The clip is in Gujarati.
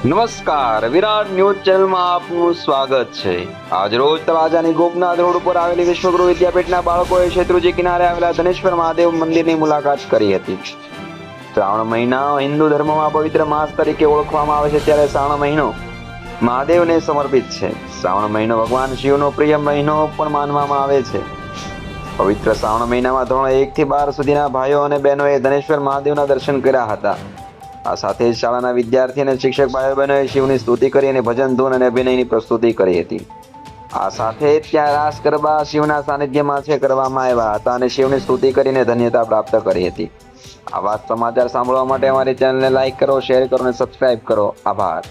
નમસ્કાર, વિરાટ ન્યૂઝ ચેનલમાં આપનું સ્વાગત છે। આજ રોજ તળાજાની ગોપનાથ રોડ ઉપર આવેલી વિશ્વગુરુ વિદ્યાપીઠના બાળકોએ શેત્રુંજી કિનારે આવેલા ધનેશ્વર મહાદેવ મંદિરની મુલાકાત કરી હતી। શ્રાવણ મહિના હિન્દુ ધર્મમાં પવિત્ર માસ તરીકે ઓળખવામાં આવે છે, ત્યારે શ્રાવણ મહિનો મહાદેવને સમર્પિત છે। શ્રાવણ મહિનો ભગવાન શિવનો પ્રિય મહિનો પણ માનવામાં આવે છે। પવિત્ર શ્રાવણ મહિનામાં ધોરણ 1 થી 12 સુધીના ભાઈઓ અને બહેનોએ ધનેશ્વર મહાદેવના દર્શન કર્યા હતા। આ સાથે જ શાળાના વિદ્યાર્થી અને શિક્ષક ભાઈઓ બહેનોએ શિવની સ્તુતિ કરી અને ભજન ધૂન અને અભિનયની પ્રસ્તુતિ કરી હતી। આ સાથે જ ત્યાં રાસ ગરબા શિવના સાનિધ્યમાં કરવામાં આવ્યા હતા અને શિવની સ્તુતિ કરીને ધન્યતા પ્રાપ્ત કરી હતી। આવા સમાચાર સાંભળવા માટે અમારી ચેનલને લાઈક કરો, શેર કરો અને સબસ્ક્રાઇબ કરો। આભાર।